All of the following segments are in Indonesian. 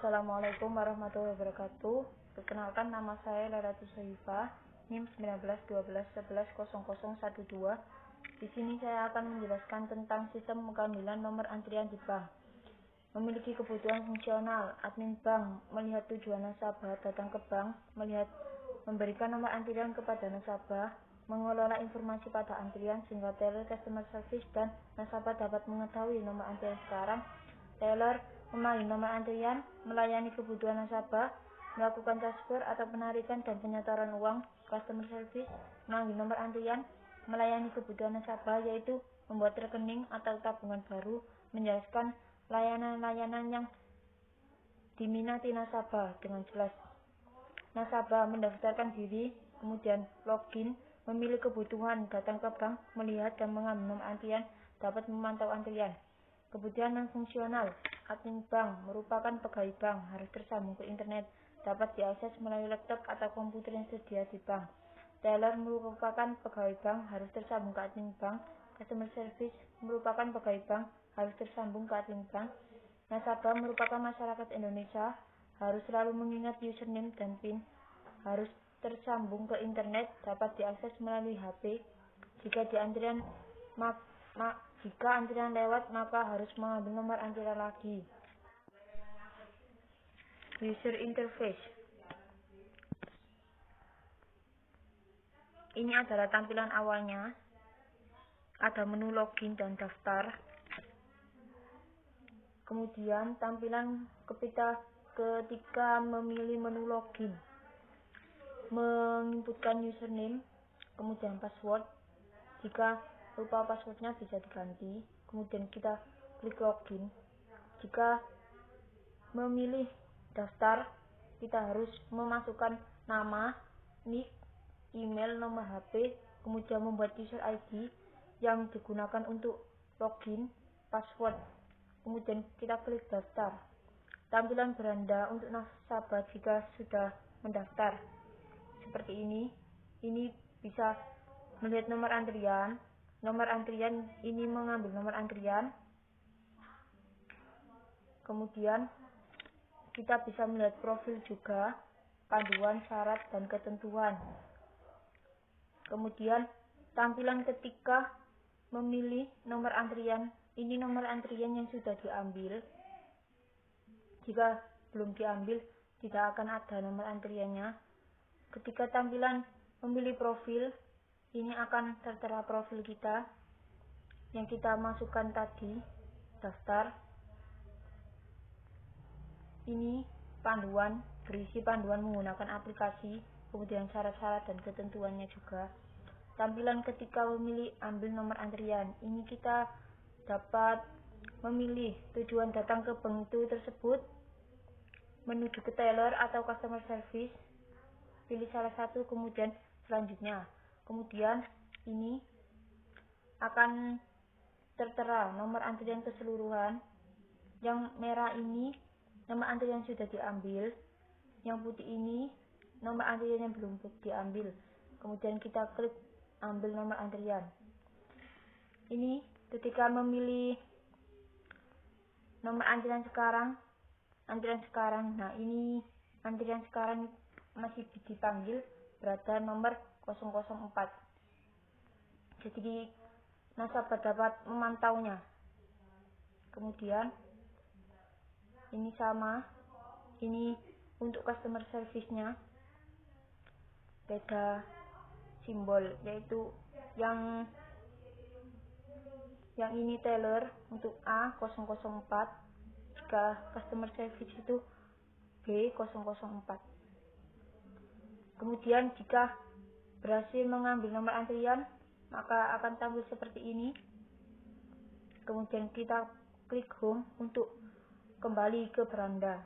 Assalamualaikum warahmatullahi wabarakatuh. Perkenalkan, nama saya Leratus Sohifah, NIM 1912110012. Di sini saya akan menjelaskan tentang sistem pengambilan nomor antrian di bank. Memiliki kebutuhan fungsional, admin bank melihat tujuan nasabah datang ke bank, memberikan nomor antrian kepada nasabah, mengelola informasi pada antrian sehingga teller, customer service, dan nasabah dapat mengetahui nomor antrian sekarang. Teller memanggil nomor antrian, melayani kebutuhan nasabah, melakukan transfer atau penarikan dan penyetoran uang. Customer service memanggil nomor antrian, melayani kebutuhan nasabah, yaitu membuat rekening atau tabungan baru, menjelaskan layanan-layanan yang diminati nasabah dengan jelas. Nasabah mendaftarkan diri, kemudian login, memilih kebutuhan, datang ke bank, melihat dan mengambil nomor antrian, dapat memantau antrian. Kebutuhan non-fungsional, admin bank merupakan pegawai bank, harus tersambung ke internet, dapat diakses melalui laptop atau komputer yang sedia di bank. Teller merupakan pegawai bank, harus tersambung ke admin bank. Customer service merupakan pegawai bank, harus tersambung ke admin bank. Nasabah merupakan masyarakat Indonesia, harus selalu mengingat username dan PIN, harus tersambung ke internet, dapat diakses melalui HP. Jika antrian lewat, maka harus mengambil nomor antrian lagi. User interface. Ini adalah tampilan awalnya. Ada menu login dan daftar. Kemudian tampilan ketika memilih menu login, menginputkan username, kemudian password. Jika lupa passwordnya bisa diganti. Kemudian kita klik login. Jika memilih daftar, kita harus memasukkan nama, nick, email, nomor HP, kemudian membuat user ID yang digunakan untuk login, password. Kemudian kita klik daftar. Tampilan beranda untuk nasabah jika sudah mendaftar seperti ini. Ini bisa melihat nomor antrian. Nomor antrian ini mengambil nomor antrian. Kemudian kita bisa melihat profil juga, panduan, syarat, dan ketentuan. Kemudian tampilan ketika memilih nomor antrian, ini nomor antrian yang sudah diambil. Jika belum diambil, tidak akan ada nomor antriannya. Ketika tampilan memilih profil, ini akan tertera profil kita yang kita masukkan tadi, daftar. Ini panduan, berisi panduan menggunakan aplikasi, kemudian syarat-syarat dan ketentuannya juga. Tampilan ketika memilih ambil nomor antrian, ini kita dapat memilih tujuan datang ke bank itu tersebut, menuju ke teller atau customer service. Pilih salah satu, kemudian selanjutnya. Kemudian ini akan tertera nomor antrian keseluruhan. Yang merah ini nomor antrian yang sudah diambil, yang putih ini nomor antrian yang belum diambil. Kemudian kita klik ambil nomor antrian. Ini ketika memilih nomor antrian sekarang. Nah, ini antrian sekarang masih dipanggil, berada nomor 004. Jadi nasabah dapat memantaunya. Kemudian ini sama, ini untuk customer service-nya beda simbol, yaitu yang ini teller untuk A004, jika customer service itu B004. Kemudian jika berhasil mengambil nomor antrian, maka akan tampil seperti ini. Kemudian kita klik home untuk kembali ke beranda.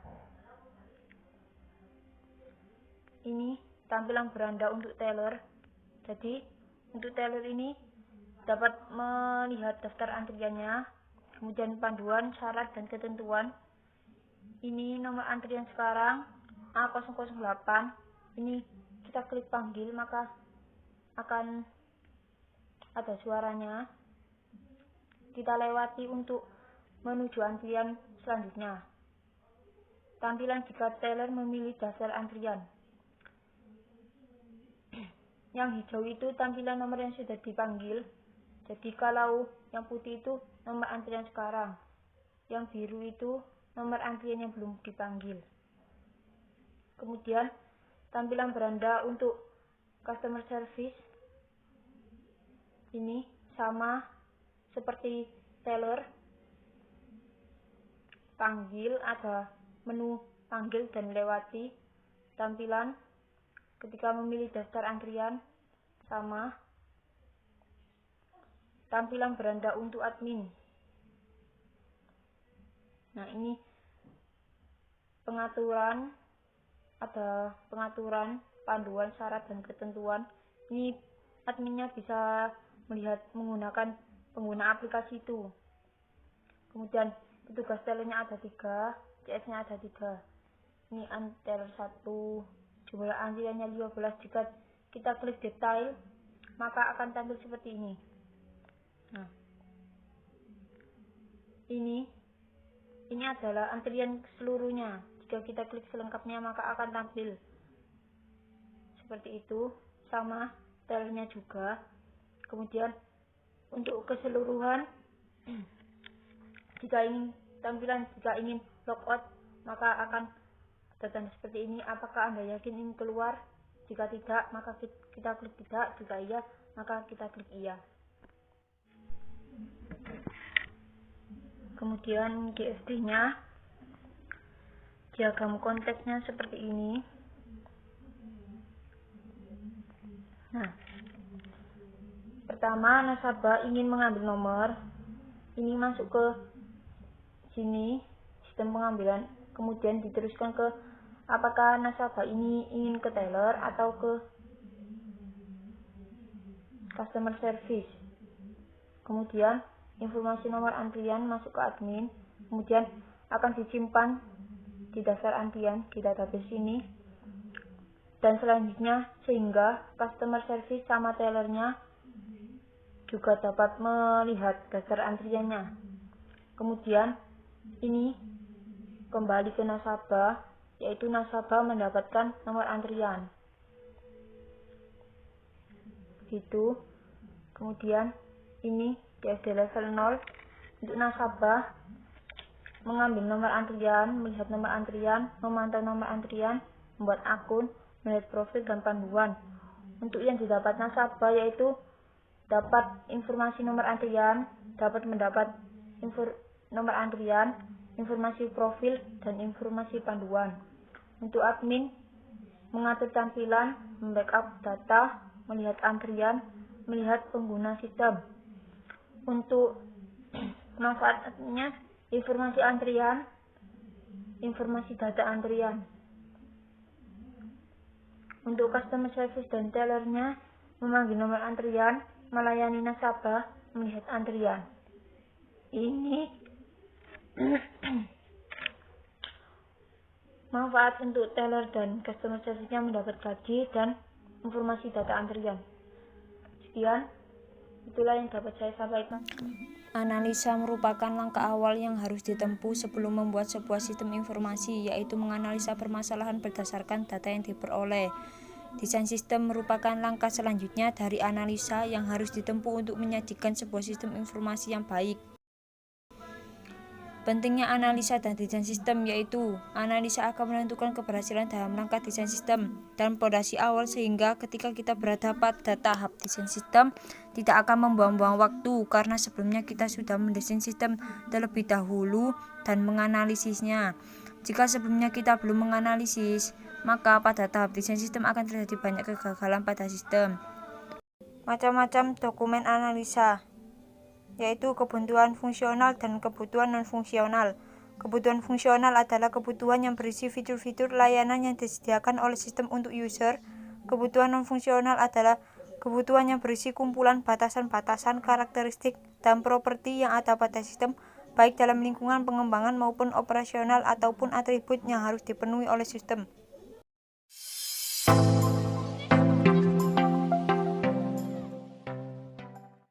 Ini tampilan beranda untuk teller. Jadi untuk teller ini dapat melihat daftar antriannya, kemudian panduan, syarat, dan ketentuan. Ini nomor antrian sekarang A008. Ini kita klik panggil, maka akan ada suaranya. Kita lewati untuk menuju antrian selanjutnya. Tampilan jika teller memilih dasar antrian. Yang hijau itu tampilan nomor yang sudah dipanggil. Jadi kalau yang putih itu nomor antrian sekarang. Yang biru itu nomor antrian yang belum dipanggil. Kemudian tampilan beranda untuk customer service ini sama seperti teller. Panggil, ada menu panggil dan lewati. Tampilan ketika memilih daftar antrian sama. Tampilan beranda untuk admin. Nah, ini pengaturan, ada pengaturan, panduan, syarat, dan ketentuan. Ini adminnya bisa melihat menggunakan pengguna aplikasi itu. Kemudian petugas tellernya ada 3, CS-nya ada 3. Ini teller 1, jumlah antriannya 15. Jika kita klik detail, maka akan tampil seperti ini. Nah, ini adalah antrian seluruhnya. Jika kita klik selengkapnya, maka akan tampil seperti itu. Sama tellernya juga. Kemudian untuk keseluruhan, jika ingin logout, maka akan ada tanda seperti ini. Apakah Anda yakin ingin keluar? Jika tidak, maka kita klik tidak. Jika iya, maka kita klik iya. Kemudian GFD-nya, diagram konteksnya seperti ini. Nah, pertama nasabah ingin mengambil nomor, ini masuk ke sini, sistem pengambilan, kemudian diteruskan ke apakah nasabah ini ingin ke teller atau ke customer service. Kemudian informasi nomor antrian masuk ke admin, kemudian akan disimpan di dasar antrian di database ini. Dan selanjutnya sehingga customer service sama tellernya juga dapat melihat dasar antriannya. Kemudian ini kembali ke nasabah, yaitu nasabah mendapatkan nomor antrian. Begitu. Kemudian ini GFD level 0 untuk nasabah mengambil nomor antrian, melihat nomor antrian, memantau nomor antrian, membuat akun, melihat profil dan panduan. Untuk yang didapat nasabah yaitu dapat informasi nomor antrian, dapat mendapat nomor antrian, informasi profil, dan informasi panduan. Untuk admin mengatur tampilan, membackup data, melihat antrian, melihat pengguna sistem. Untuk manfaatnya informasi antrian, informasi data antrian. Untuk customer service dan tellernya memanggil nomor antrian, melayani nasabah, melihat antrian. Ini manfaat untuk teller dan customer service-nya mendapat gaji dan informasi data antrian. Sekian, itulah yang dapat saya sampaikan. Analisa merupakan langkah awal yang harus ditempuh sebelum membuat sebuah sistem informasi, yaitu menganalisa permasalahan berdasarkan data yang diperoleh. Desain sistem merupakan langkah selanjutnya dari analisa yang harus ditempuh untuk menyajikan sebuah sistem informasi yang baik. Pentingnya analisa dan desain sistem yaitu analisa akan menentukan keberhasilan dalam langkah desain sistem dan pondasi awal, sehingga ketika kita berada pada tahap desain sistem tidak akan membuang-buang waktu karena sebelumnya kita sudah mendesain sistem terlebih dahulu dan menganalisisnya. Jika sebelumnya kita belum menganalisis, maka pada tahap desain sistem akan terjadi banyak kegagalan pada sistem. Macam-macam dokumen analisa yaitu kebutuhan fungsional dan kebutuhan non-fungsional. Kebutuhan fungsional adalah kebutuhan yang berisi fitur-fitur layanan yang disediakan oleh sistem untuk user. Kebutuhan non-fungsional adalah kebutuhan yang berisi kumpulan batasan-batasan, karakteristik, dan properti yang ada pada sistem, baik dalam lingkungan pengembangan maupun operasional ataupun atribut yang harus dipenuhi oleh sistem.